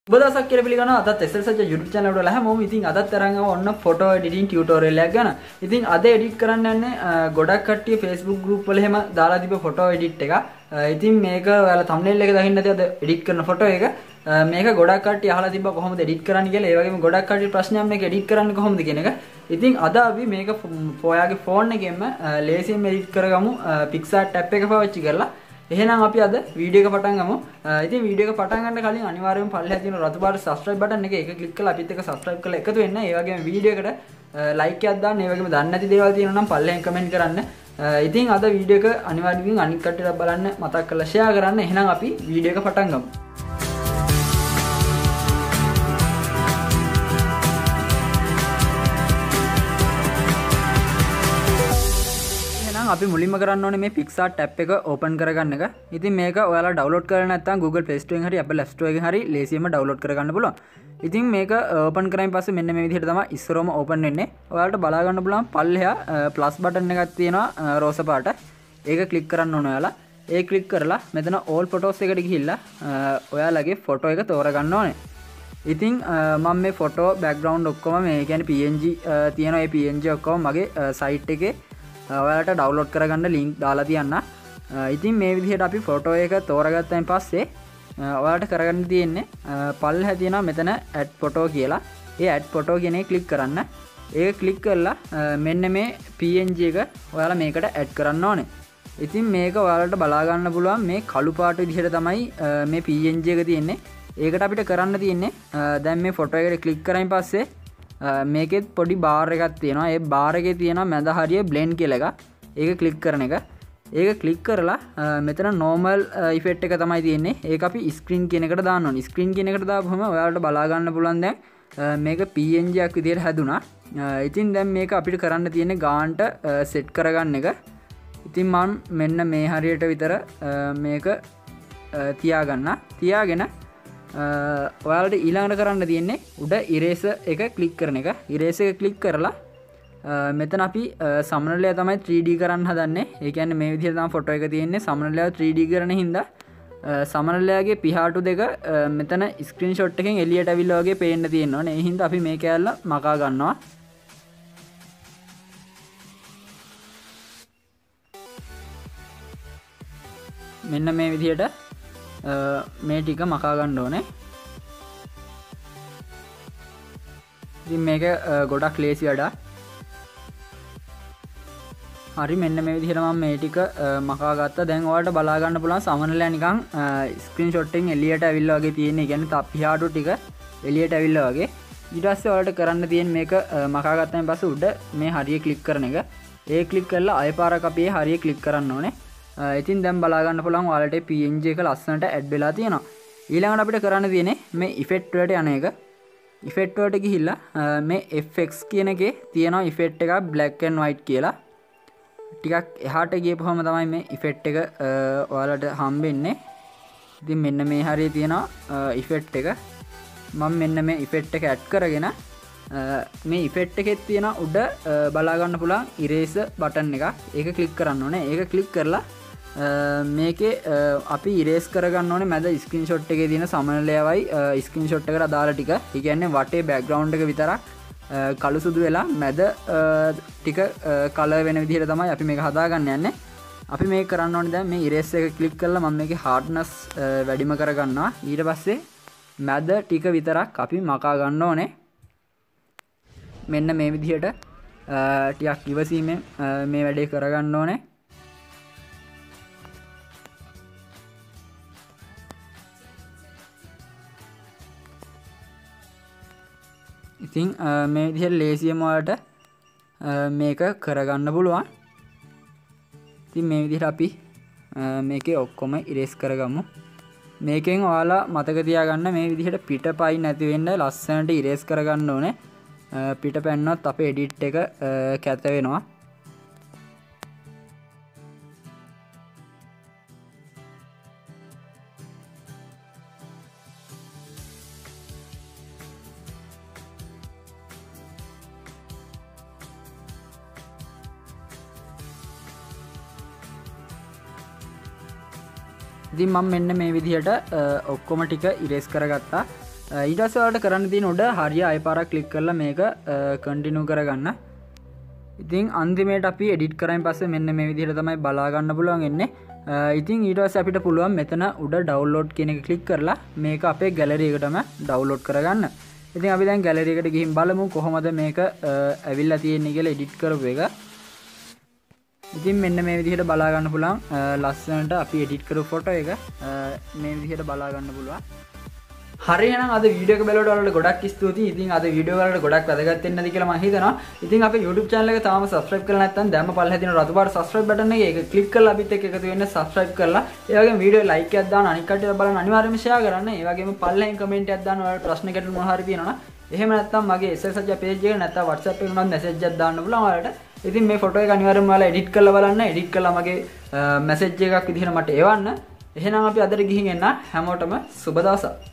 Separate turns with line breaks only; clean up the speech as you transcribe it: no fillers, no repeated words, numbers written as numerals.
බදසක් කියලා පිළිගන්නවා අදත් SaCHiYa YouTube channel එකට හැමෝම ඉතින් අදත් අරන් ආව ඔන්න photo editing tutorial එකක් ගන්න. ඉතින් අද edit කරන්න යන්නේ ගොඩක් කට්ටිය Facebook group වල එහෙම දාලා තිබ්බ photo edit එක. ඉතින් මේක ඔයාලා thumbnail එක දකින්න ඇති අද edit කරන photo එක. මේක ගොඩක් කට්ටිය අහලා තිබ්බා කොහොමද edit කරන්න කියලා. ඒ වගේම ගොඩක් කට්ටිය ප්‍රශ්නයක් මේක edit කරන්න කොහොමද කියන එක. ඉතින් අද අපි මේක ඔයාගේ phone එකෙන්ම ලේසියෙන් edit කරගමු PicsArt app එක පාවිච්චි කරලා. එහෙනම් අපි අද වීඩියෝ එක පටන් ගමු. ඉතින් වීඩියෝ එක පටන් ගන්න කලින් අනිවාර්යයෙන්ම පල්ලෙහා තියෙන රතු පාට subscribe button එක ක්ලික් කරලා අපිත් එක්ක subscribe කරලා එකතු වෙන්න. ඒ වගේම වීඩියෝ එකට like එකක් දාන්න. ඒ වගේම දන්නේ නැති දේවල් තියෙනවා නම් පල්ලෙහෙන් comment කරන්න. ඉතින් අද වීඩියෝ එක අනිවාර්යයෙන් අනිත් කට්ටියට බලන්න මතක් කරලා share කරන්න. එහෙනම් අපි වීඩියෝ එක පටන් ගමු. අපි මුලින්ම කරන්න ඕනේ මේ PicsArt app එක open කරගන්න එක. ඉතින් මේක ඔයාලා download කරලා නැත්නම් Google Play Store එකෙන් හරි Apple App Store එකෙන් හරි ලේසියෙන්ම download කරගන්න පුළුවන්. ඉතින් මේක open කරායින් පස්සේ මෙන්න මේ විදිහට තමයි ඉස්සරෝම open වෙන්නේ. ඔයාලට බලා ගන්න පුළුවන් පල්ලෙහා plus button එකක් තියෙනවා රෝස පාට. ඒක click කරන්න ඕන ඔයාලා. ඒ click කරලා මෙතන all photos එකට ගිහිල්ලා ඔයාලගේ photo එක තෝරගන්න ඕනේ. ඉතින් මම මේ photo background ඔක්කොම මේ කියන්නේ PNG තියෙනවා. ඒ PNG ඔක්කොම මගේ site එකේ ඔයාලට ඩවුන්ලෝඩ් කරගන්න ලින්ක් දාලා තියන්න. ඉතින් මේ විදිහට අපි ෆොටෝ එක තෝරගත්තයින් පස්සේ ඔයාලට කරගන්න තියෙන්නේ පල්ලෙහා තියෙනවා මෙතන add photo කියලා. ඒ add photo කියන එක ක්ලික් කරන්න. ඒක ක්ලික් කරලා මෙන්න මේ PNG එක ඔයාලා මේකට add කරන්න ඕනේ. ඉතින් මේක ඔයාලට බලා ගන්න පුළුවන් මේ කළු පාට විදිහට තමයි මේ PNG එක තියෙන්නේ. ඒකට අපිට කරන්න තියෙන්නේ දැන් මේ ෆොටෝ එකට ක්ලික් කරායින් පස්සේ මේකෙත් පොඩි බාර් එකක් තියෙනවා. ඒ බාර් එකේ තියෙනවා මැද හරිය blend කියලා එකක්. ඒක ක්ලික් කරන එක. ඒක ක්ලික් කරලා මෙතන normal effect එක තමයි තියෙන්නේ. ඒක අපි screen කියන එකට දාන්න ඕනේ. screen කියන එකට දාපුවම ඔයාලට බලා ගන්න පුළුවන් දැන් මේක PNG එකක් විදිහට හැදුනා. ඉතින් දැන් මේක අපිට කරන්න තියෙන්නේ ගානට set කරගන්න එක. ඉතින් මම මෙන්න මේ හරියට විතර මේක තියාගෙන ඔයාලට ඊළඟට කරන්න තියෙන්නේ උඩ ඉරේසර් එක ක්ලික් කරන එක. ඉරේසර් එක ක්ලික් කරලා මෙතන අපි සමනලය තමයි 3D කරන්න හදන්නේ. ඒ කියන්නේ මේ විදිහට තමයි ෆොටෝ එක තියෙන්නේ. සමනලය 3D කරන හින්දා සමනලයගේ පිහාටු දෙක මෙතන ස්ක්‍රීන්ෂොට් එකෙන් එළියට අවිල්ලා වගේ පේන්න තියෙනවා නේ. ඒ හින්දා අපි මේ කැලල මකා ගන්නවා. මෙන්න මේ විදිහට මේ ටික මකා ගන්න ඕනේ. ඉතින් මේක ගොඩක් ලේසි වැඩක්. හරි මෙන්න මේ විදිහට මම මේ ටික මකා ගත්තා. දැන් ඔයාලට බලා ගන්න පුළුවන් සමනලයා නිකන් ස්ක්‍රීන්ෂොට් එකෙන් එළියට ඇවිල්ලා වගේ තියෙන්නේ. ඒ කියන්නේ පියාඩු ටික එළියට ඇවිල්ලා වගේ. ඊට පස්සේ ඔයාලට කරන්න තියෙන්නේ මේක මකා ගත්තාන් පස්සේ උඩ මේ හරිය ක්ලික් කරන එක. ඒ ක්ලික් කරලා අය පාරක් අපි හරිය ක්ලික් කරන්න ඕනේ. ඉතින් දැන් බලා ගන්න පුළුවන් ඔයාලට PNG එක ලස්සනට ඇඩ් වෙලා තියෙනවා. ඊළඟට අපිට කරන්න තියෙන්නේ මේ effect වලට යන එක. effect වලට ගිහිල්ලා මේ FX කියන එකේ තියෙනවා effect එකක් black and white කියලා. ටිකක් එහාට ගියපුවම තමයි මේ effect එක ඔයාලට හම්බෙන්නේ. ඉතින් මෙන්න මේ හරිය තියෙනවා effect එක. මම මෙන්න මේ effect එක ඇඩ් කරගෙන මේ effect එකේ තියෙන උඩ බලා ගන්න පුළුවන් eraser button එකක්. ඒක ක්ලික් කරන්න ඕනේ. ඒක ක්ලික් කරලා මේකේ අපි ඉරේස් කරගන්න ඕනේ මැද ස්ක්‍රීන්ෂොට් එකේ තියෙන සමනලයවයි ස්ක්‍රීන්ෂොට් එකට අදාළ ටික. ඒ කියන්නේ වටේ බෑග්ග්‍රවුන්ඩ් එක විතරක් කළු සුදු වෙලා මැද ටික කලර් වෙන විදිහට තමයි අපි මේක හදාගන්න යන්නේ. අපි මේක කරන්න ඕනේ දැන් මේ ඉරේස් එක ක්ලික් කරලා මම මේකේ hardness වැඩිම කරගන්නවා. ඊට පස්සේ මැද ටික විතරක් අපි මකා ගන්න ඕනේ. මෙන්න මේ විදිහට ටිකක් ඉවසීමෙන් මේ වැඩේ කරගන්න ඕනේ. ඉතින් මේ විදිහට ලේසියෙන්ම ඔයාලට මේක කරගන්න පුළුවන්. ඉතින් මේ විදිහට අපි මේකේ ඔක්කොම ඉරේස් කරගමු. මේකෙන් ඔයාලා මතක තියාගන්න මේ විදිහට පිටපයි නැති වෙන්න ලස්සනට ඉරේස් කරගන්න ඕනේ. පිට පැන්නොත් අපේ එඩිට් එක කැත වෙනවා. ඉතින් මම මෙන්න මේ විදිහට ඔක්කොම ටික ඉරේස් කරගත්තා. ඊට පස්සේ ඔයාලට කරන්න තියෙන උඩ හරිය ආයෙ පාරක් ක්ලික් කරලා මේක කන්ටිනියු කරගන්න. ඉතින් අන්තිමේට අපි එඩිට් කරායින් පස්සේ මෙන්න මේ විදිහට තමයි බලා ගන්න පුළුවන් එන්නේ. ඉතින් ඊට පස්සේ අපිට පුළුවන් මෙතන උඩ ඩවුන්ලෝඩ් කියන එක ක්ලික් කරලා මේක අපේ ගැලරි එකටම ඩවුන්ලෝඩ් කරගන්න. ඉතින් අපි දැන් ගැලරි එකට ගිහින් බලමු කොහොමද මේක ඇවිල්ලා තියෙන්නේ කියලා එඩිට් කරපු එක. ඉතින් මෙන්න මේ විදිහට බලා ගන්න පුළුවන් ලස්සනට අපි එඩිට් කරපු ෆොටෝ එක මේ විදිහට බලා ගන්න පුළුවන්. හරි එහෙනම් අද වීඩියෝ එක බලවට ඔයාලට ගොඩක් ස්තුතියි. ඉතින් අද වීඩියෝ වලට ගොඩක් වැදගත් වෙන්නද කියලා මම හිතනවා. ඉතින් අපේ YouTube channel එක තාම subscribe කරලා නැත්නම් දැම්ම පල්ලෙහා තියෙන රතු පාට subscribe button එක ඒක click කරලා අපිත් එක්ක එකතු වෙන්න subscribe කරලා ඒ වගේම වීඩියෝ like එකක් දාන්න අනිත් කට්ටියට බලන්න අනිවාර්යයෙන්ම share කරන්න. ඒ වගේම පල්ලෙහෙන් comment එකක් දාන්න ඔයාලට ප්‍රශ්න ගැටලු මොනවා හරි තියෙනවා නම් එහෙම නැත්නම් මගේ SaCHiYa page එක නැත්නම් WhatsApp එකේ උනත් message එකක් දාන්න පුළුවන් ඔයාලට. ඉතින් මේ ෆොටෝ එක අනිවාර්යයෙන්ම ඔයාලා edit කරලා බලන්න. edit කරලා මගේ message එකක් විදිහට මට එවන්න. එහෙනම් අපි අදට ගිහින් එන්න හැමෝටම සුබ දවසක්.